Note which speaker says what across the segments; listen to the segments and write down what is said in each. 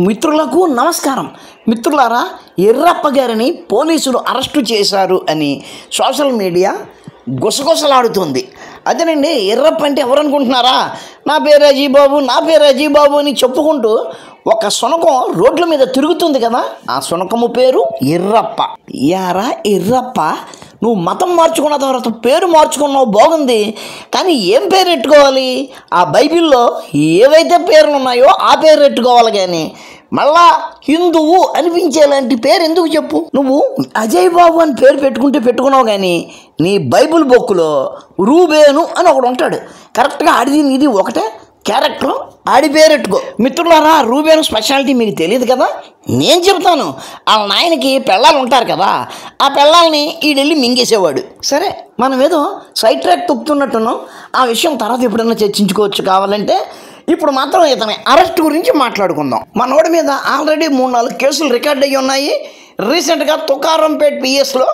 Speaker 1: మిత్రులకు నమస్కారం. మిత్రులారా, ఎర్రప్ప గారిని పోలీసులు అరెస్టు చేశారు అని సోషల్ మీడియా గుసగుసలాడుతుంది. అదేనండి, ఎర్రప్ప అంటే ఎవరు అనుకుంటున్నారా? నా పేరు అజీబాబు అని చెప్పుకుంటూ ఒక శునకం రోడ్ల మీద తిరుగుతుంది కదా, ఆ శునకము పేరు ఎర్రప్ప. యారా ఎర్రప్ప, నువ్వు మతం మార్చుకున్న తర్వాత పేరు మార్చుకున్నావు, బాగుంది, కానీ ఏం పేరు పెట్టుకోవాలి? ఆ బైబిల్లో ఏవైతే పేర్లు ఉన్నాయో ఆ పేరు పెట్టుకోవాలి, కానీ మళ్ళా హిందువు అనిపించేలాంటి పేరు ఎందుకు చెప్పు? నువ్వు అజయ్ బాబు అని పేరు పెట్టుకున్నావు, కానీ నీ బైబిల్ బుక్లో రూబేను అని ఒకడు ఉంటాడు. కరెక్ట్గా ఆడిది నీది ఒకటే క్యారెక్టర్, ఆడి పేరెట్టుకో. మిత్రులారా, రూబేను స్పెషాలిటీ మీకు తెలియదు కదా, నేను చెప్తాను. వాళ్ళ నాయనకి పెళ్ళాలు ఉంటారు కదా, ఆ పెళ్ళాలని ఈడెళ్ళి మింగేసేవాడు. సరే, మనం ఏదో సైడ్ ట్రాక్ తొక్కుతున్నట్టున్నాం, ఆ విషయం తర్వాత ఎప్పుడైనా చర్చించుకోవచ్చు కావాలంటే. ఇప్పుడు మాత్రం ఇతని అరెస్ట్ గురించి మాట్లాడుకుందాం. మనోడి మీద ఆల్రెడీ 3-4 కేసులు రికార్డ్ అయ్యి ఉన్నాయి. రీసెంట్గా తుకారంపేట్ పిఎస్లో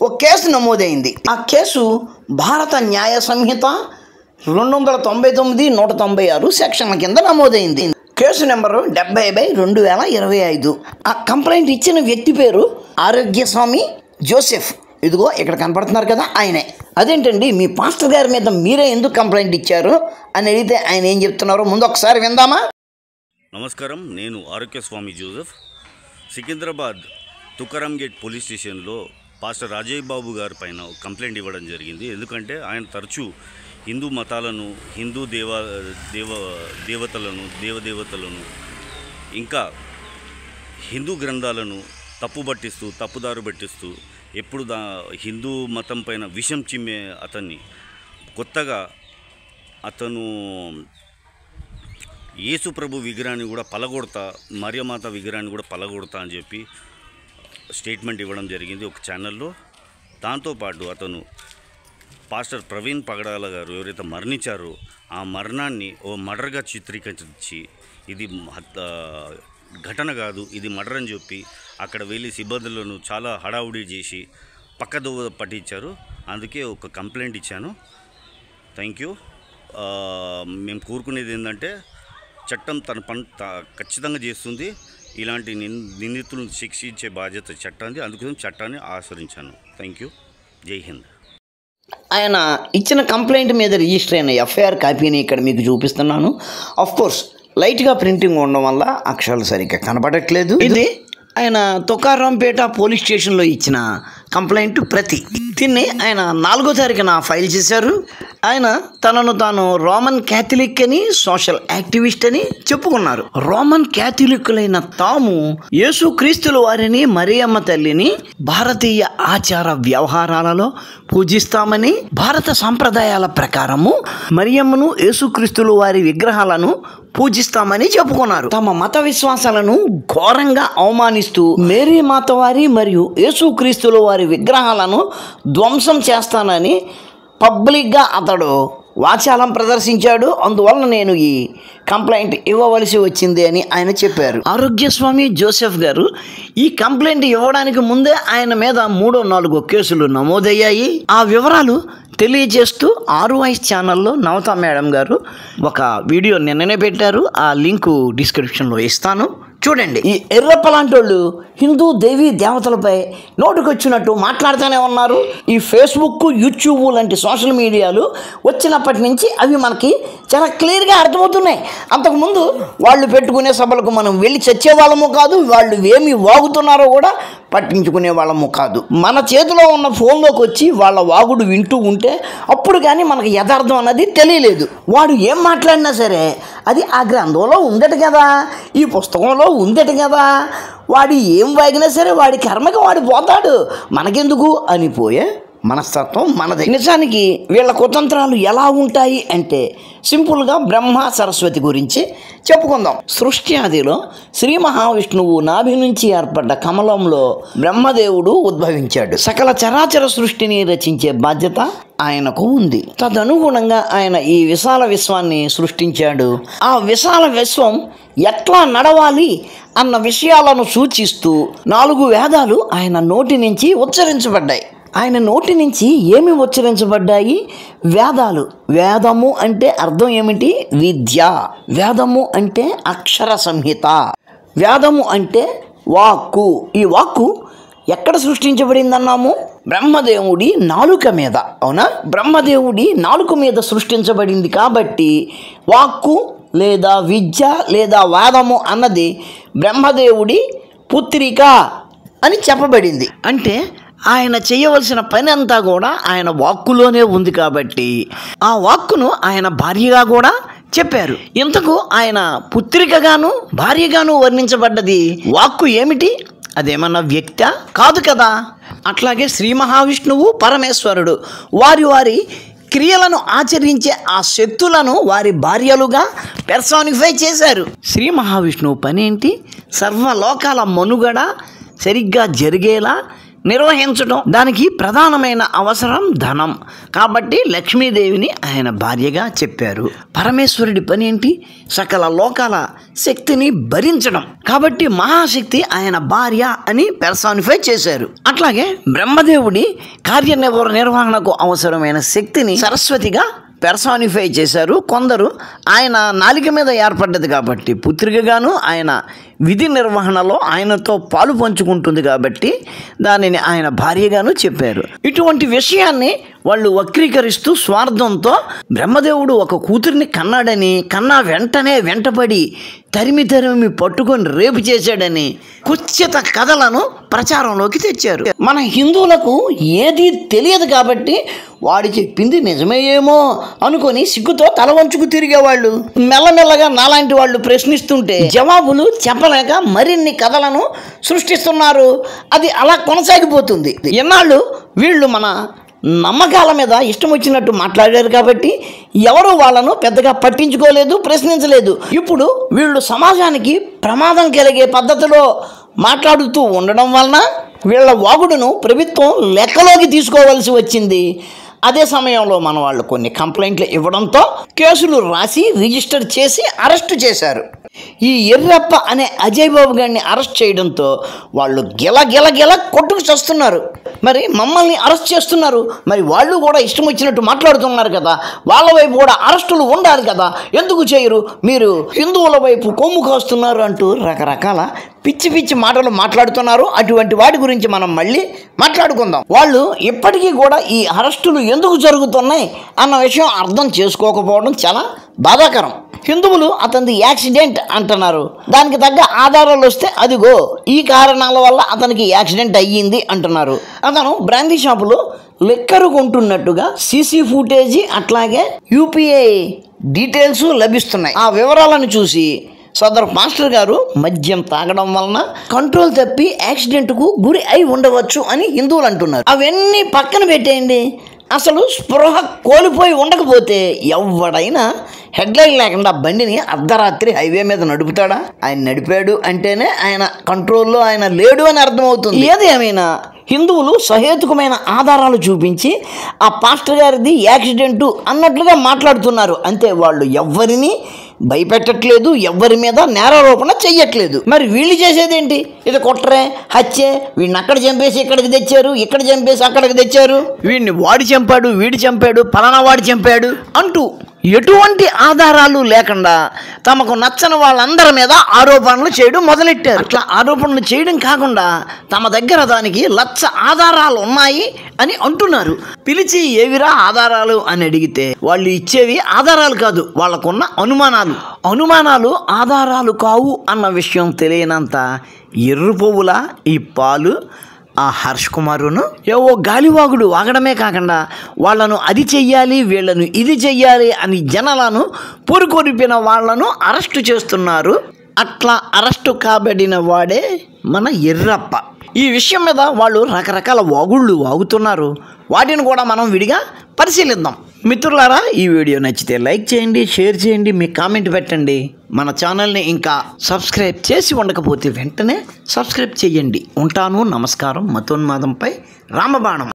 Speaker 1: ఒక కేసు నమోదైంది. ఆ కేసు భారత న్యాయ సంహిత 299, 196 సెక్షన్ల కింద నమోదైంది. Case number 70/2025. ఆ కంప్లైంట్ ఇచ్చిన వ్యక్తి పేరు ఆరోగ్యస్వామి జోసెఫ్. ఇదిగో ఇక్కడ కనపడుతున్నారు కదా, ఆయనే. అదేంటండి, మీ పాస్టర్ గారి మీద మీరే ఎందుకు కంప్లైంట్ ఇచ్చారు అని అడిగితే ఆయన ఏం చెప్తున్నారో ముందు ఒకసారి విందామా?
Speaker 2: నమస్కారం, నేను Arogyaswamy Joseph. Secunderabad Tukaram gate police స్టేషన్లో పాస్టర్ అజయ్ బాబు గారి పైన కంప్లైంట్ ఇవ్వడం జరిగింది. ఎందుకంటే ఆయన తరచూ హిందూ మతాలను, హిందూ దేవదేవతలను ఇంకా హిందూ గ్రంథాలను తప్పుదారు పట్టిస్తూ ఎప్పుడు హిందూ మతం పైన విషం చిమ్మే అతన్ని కొత్తగా అతను యేసు ప్రభు విగ్రహాన్ని కూడా పలగొడతా, మరియమాత విగ్రహాన్ని కూడా పలగొడతా అని చెప్పి స్టేట్మెంట్ ఇవ్వడం జరిగింది ఒక ఛానల్లో. దాంతోపాటు అతను పాస్టర్ ప్రవీణ్ పగడాల గారు ఎవరైతే మరణించారో ఆ మరణాన్ని ఓ మర్డర్గా చిత్రీకరించి ఇది ఘటన కాదు, ఇది మర్డర్ అని చెప్పి అక్కడ వెళ్ళి సిబ్బందులను చాలా హడావుడి చేసి పక్కదోవ పట్టించారు. అందుకే ఒక కంప్లైంట్ ఇచ్చాను. Thank you. మేము కోరుకునేది ఏంటంటే చట్టం తన పని ఖచ్చితంగా చేస్తుంది. ఇలాంటి నిందితులను శిక్షించే బాధ్యత చట్టాన్ని, అందుకోసం చట్టాన్ని ఆచరించాను. Thank you. జై హింద్.
Speaker 1: ఆయన ఇచ్చిన కంప్లైంట్ మీద రిజిస్టర్ అయిన ఎఫ్ఐఆర్ కాపీని ఇక్కడ మీకు చూపిస్తున్నాను. ఆఫ్కోర్స్ లైట్గా ప్రింటింగ్ ఉండడం వల్ల అక్షరాలు సరిగ్గా కనపడట్లేదు. ఇది ఆయన తుకారంపేట పోలీస్ స్టేషన్లో ఇచ్చిన కంప్లైంట్ ప్రతి. దీన్ని ఆయన 4వ తారీఖున ఫైల్ చేశారు. ఆయన తనను తాను రోమన్ క్యాథలిక్ అని, సోషల్ యాక్టివిస్ట్ అని చెప్పుకున్నారు. రోమన్ క్యాథలిక్కులైన తాము యేసుక్రీస్తుల వారిని, మరియమ్మ తల్లిని భారతీయ ఆచార వ్యవహారాలలో పూజిస్తామని, భారత సంప్రదాయాల ప్రకారము మరియమ్మను, యేసుక్రీస్తుల వారి విగ్రహాలను పూజిస్తామని చెప్పుకున్నారు. తమ మత విశ్వాసాలను ఘోరంగా అవమానిస్తూ మేరీ మాత వారి మరియు యేసుక్రీస్తుల వారి విగ్రహాలను ధ్వంసం చేస్తానని పబ్లిక్గా అతడు వాచాలం ప్రదర్శించాడు. అందువలన నేను ఈ కంప్లైంట్ ఇవ్వవలసి వచ్చింది అని ఆయన చెప్పారు. ఆరోగ్యస్వామి జోసెఫ్ గారు ఈ కంప్లైంట్ ఇవ్వడానికి ముందే ఆయన మీద 3-4 కేసులు నమోదయ్యాయి. ఆ వివరాలు తెలియజేస్తూ RYS ఛానల్లో నవత మేడం గారు ఒక వీడియో నిన్ననే పెట్టారు. ఆ లింకు డిస్క్రిప్షన్లో ఇస్తాను, చూడండి. ఈ ఎర్రప్ప లాంటి వాళ్ళు హిందూ దేవీ దేవతలపై నోటుకొచ్చినట్టు మాట్లాడుతూనే ఉన్నారు. ఈ ఫేస్బుక్, యూట్యూబ్ లాంటి సోషల్ మీడియాలు వచ్చినప్పటి నుంచి అవి మనకి చాలా క్లియర్గా అర్థమవుతున్నాయి. అంతకుముందు వాళ్ళు పెట్టుకునే సభలకు మనం వెళ్ళి చచ్చే వాళ్ళము కాదు, వాళ్ళు ఏమి వాగుతున్నారో కూడా పట్టించుకునే వాళ్ళము కాదు. మన చేతిలో ఉన్న ఫోన్లోకి వచ్చి వాళ్ళ వాగుడు వింటూ ఉంటే అప్పుడు కానీ మనకు యథార్థం అన్నది తెలియలేదు. వాడు ఏం మాట్లాడినా సరే అది ఆ గ్రంథంలో ఉందట కదా, ఈ పుస్తకంలో ఉందట కదా, వాడు ఏం వాగినా సరే వాడి కర్మకి వాడు పోతాడు, మనకెందుకు అని పోయే మనస్తత్వం మనది. నిజానికి వీళ్ళ కుతంత్రాలు ఎలా ఉంటాయి అంటే సింపుల్గా బ్రహ్మ సరస్వతి గురించి చెప్పుకుందాం. సృష్టి ఆదిలో శ్రీ మహావిష్ణువు నాభి నుంచి ఏర్పడ్డ కమలంలో బ్రహ్మదేవుడు ఉద్భవించాడు. సకల చరాచర సృష్టిని రచించే బాధ్యత ఆయనకు ఉంది. తదనుగుణంగా ఆయన ఈ విశాల విశ్వాన్ని సృష్టించాడు. ఆ విశాల విశ్వం ఎట్లా నడవాలి అన్న విషయాలను సూచిస్తూ 4 వేదాలు ఆయన నోటి నుంచి ఉచ్చరించబడ్డాయి. ఆయన నోటి నుంచి ఏమి ఉచ్చరించబడ్డాయి? వేదాలు. వేదము అంటే అర్థం ఏమిటి? విద్య. వేదము అంటే అక్షర సంహిత. వేదము అంటే వాక్కు. ఈ వాక్కు ఎక్కడ సృష్టించబడిందన్నాము? బ్రహ్మదేవుడి నాలుక మీద. అవునా? బ్రహ్మదేవుడి నాలుక మీద సృష్టించబడింది కాబట్టి వాక్కు లేదా విద్య లేదా వేదము అన్నది బ్రహ్మదేవుడి పుత్రిక అని చెప్పబడింది. అంటే ఆయన చేయవలసిన పని అంతా కూడా ఆయన వాక్కులోనే ఉంది కాబట్టి ఆ వాక్కును ఆయన భార్యగా కూడా చెప్పారు. ఇంతకు ఆయన పుత్రికగాను భార్యగాను వర్ణించబడ్డది వాక్కు ఏమిటి? అదేమన్నా వ్యక్త కాదు కదా. అట్లాగే శ్రీ మహావిష్ణువు పరమేశ్వరుడు వారి వారి క్రియలను ఆచరించే ఆ శక్తులను వారి భార్యలుగా పెర్సానిఫై చేశారు. శ్రీ మహావిష్ణువు పని ఏంటి? సర్వలోకాల మనుగడ సరిగ్గా జరిగేలా నిర్వహించడం. దానికి ప్రధానమైన అవసరం ధనం కాబట్టి లక్ష్మీదేవిని ఆయన భార్యగా చెప్పారు. పరమేశ్వరుడి పని ఏంటి? సకల లోకాల శక్తిని భరించడం కాబట్టి మహాశక్తి ఆయన భార్య అని పెర్సానిఫై చేశారు. అట్లాగే బ్రహ్మదేవుడి కార్యనిర్వహణకు అవసరమైన శక్తిని సరస్వతిగా పెర్సానిఫై చేశారు. కొందరు ఆయన నాలిక మీద ఏర్పడ్డది కాబట్టి పుత్రికగాను, ఆయన విధి నిర్వహణలో ఆయనతో పాలు పంచుకుంటుంది కాబట్టి దానిని ఆయన భార్యగాను చెప్పారు. ఇటువంటి విషయాన్ని వాళ్ళు వక్రీకరిస్తూ స్వార్థంతో బ్రహ్మదేవుడు ఒక కూతురిని కన్నాడని, కన్నా వెంటనే వెంటపడి తరిమి పట్టుకొని రేపు చేశాడని కుత్సిత కథలను ప్రచారంలోకి తెచ్చారు. మన హిందువులకు ఏది తెలియదు కాబట్టి వాడు చెప్పింది నిజమే ఏమో అనుకొని సిగ్గుతో తల వంచుకు తిరిగేవాళ్ళు. మెల్లమెల్లగా నాలాంటి వాళ్ళు ప్రశ్నిస్తుంటే జవాబులు చెప్పలేక మరిన్ని కథలను సృష్టిస్తున్నారు. అది అలా కొనసాగిపోతుంది. ఎన్నాళ్ళు వీళ్ళు మన నమ్మకాల మీద ఇష్టం వచ్చినట్టు మాట్లాడారు కాబట్టి ఎవరు వాళ్ళను పెద్దగా పట్టించుకోలేదు, ప్రశ్నించలేదు. ఇప్పుడు వీళ్ళు సమాజానికి ప్రమాదం కలిగే పద్ధతిలో మాట్లాడుతూ ఉండడం వలన వీళ్ళ వాగుడును ప్రభుత్వం లెక్కలోకి తీసుకోవాల్సి వచ్చింది. అదే సమయంలో మన వాళ్ళు కొన్ని కంప్లైంట్లు ఇవ్వడంతో కేసులు రాసి రిజిస్టర్ చేసి అరెస్టు చేశారు. ఈ ఎర్రప్ప అనే అజయ్ బాబు గారిని అరెస్ట్ చేయడంతో వాళ్ళు గిల కొట్టుకు చేస్తున్నారు. మరి మమ్మల్ని అరెస్ట్ చేస్తున్నారు, మరి వాళ్ళు కూడా ఇష్టం వచ్చినట్టు మాట్లాడుతున్నారు కదా, వాళ్ళ వైపు కూడా అరెస్టులు ఉండాలి కదా, ఎందుకు చేయరు? మీరు హిందువుల వైపు కొమ్ము కాస్తున్నారు అంటూ రకరకాల పిచ్చి పిచ్చి మాటలు మాట్లాడుతున్నారు. అటువంటి వాటి గురించి మనం మళ్ళీ మాట్లాడుకుందాం. వాళ్ళు ఇప్పటికీ కూడా ఈ అరెస్టులు ఎందుకు జరుగుతున్నాయి అన్న విషయం అర్థం చేసుకోకపోవడం చాలా బాధాకరం. హిందువులు అతనిది యాక్సిడెంట్ అంటున్నారు, దానికి తగ్గ ఆధారాలు వస్తే అదిగో ఈ కారణాల వల్ల అతనికి యాక్సిడెంట్ అయ్యింది అంటున్నారు. అతను బ్రాందీ షాపులో లెక్కరు కొంటున్నట్టుగా సీసీ ఫుటేజీ అట్లాగే యూపీఐ డీటెయిల్స్ లభిస్తున్నాయి. ఆ వివరాలను చూసి సదరు మాస్టర్ గారు మద్యం తాగడం వలన కంట్రోల్ తప్పి యాక్సిడెంట్కు గురి అయి ఉండవచ్చు అని హిందువులు అంటున్నారు. అవన్నీ పక్కన పెట్టేయండి. అసలు స్పృహ కోల్పోయి ఉండకపోతే ఎవడైనా హెడ్లైన్ లేకుండా బండిని అర్ధరాత్రి హైవే మీద నడుపుతాడా? ఆయన నడిపాడు అంటేనే ఆయన కంట్రోల్లో ఆయన లేడు అని అర్థమవుతుంది. ఏదేమైనా హిందువులు సహేతుకమైన ఆధారాలు చూపించి ఆ పాస్టర్ గారిది యాక్సిడెంటు అన్నట్లుగా మాట్లాడుతున్నారు. అంతే, వాళ్ళు ఎవ్వరిని భయపెట్టట్లేదు, ఎవ్వరి మీద నేరారోపణ చెయ్యట్లేదు. మరి వీళ్ళు చేసేదేంటి? ఇది కుట్రే, హత్యే, వీడిని అక్కడ చంపేసి ఇక్కడికి తెచ్చారు, ఇక్కడ చంపేసి అక్కడికి తెచ్చారు, వీడిని వాడు చంపాడు, వీడు చంపాడు, పలానా వాడు చంపాడు అంటూ ఎటువంటి ఆధారాలు లేకుండా తమకు నచ్చని వాళ్ళందరి మీద ఆరోపణలు చేయడం మొదలెట్టారు. అట్లా ఆరోపణలు చేయడం కాకుండా తమ దగ్గర దానికి లక్ష ఆధారాలు ఉన్నాయి అని అంటున్నారు. పిలిచి ఏవిరా ఆధారాలు అని అడిగితే వాళ్ళు ఇచ్చేవి ఆధారాలు కాదు, వాళ్ళకున్న అనుమానాలు ఆధారాలు కావు అన్న విషయం తెలియనంత ఎర్రు పువ్వుల ఈ పాలు ఆ హర్ష్ కుమారును ఏవో గాలివాగుడు వాగడమే కాకుండా వాళ్ళను అది చెయ్యాలి, వీళ్ళను ఇది చెయ్యాలి అని జనాలను పొరుకొరిపిన వాళ్లను అరెస్టు చేస్తున్నారు. అట్లా అరెస్టు కాబడిన వాడే మన ఎర్రప్ప. ఈ విషయం మీద వాళ్ళు రకరకాల వాగుళ్ళు వాగుతున్నారు. వాటిని కూడా మనం విడిగా పరిశీలిద్దాం. మిత్రులారా, ఈ వీడియో నచ్చితే లైక్ చేయండి, షేర్ చేయండి, మీ కామెంట్ పెట్టండి. మన ఛానల్ని ఇంకా సబ్స్క్రైబ్ చేసి ఉండకపోతే వెంటనే సబ్స్క్రైబ్ చేయండి. ఉంటాను. నమస్కారం. మతోన్మాదంపై రామబాణం.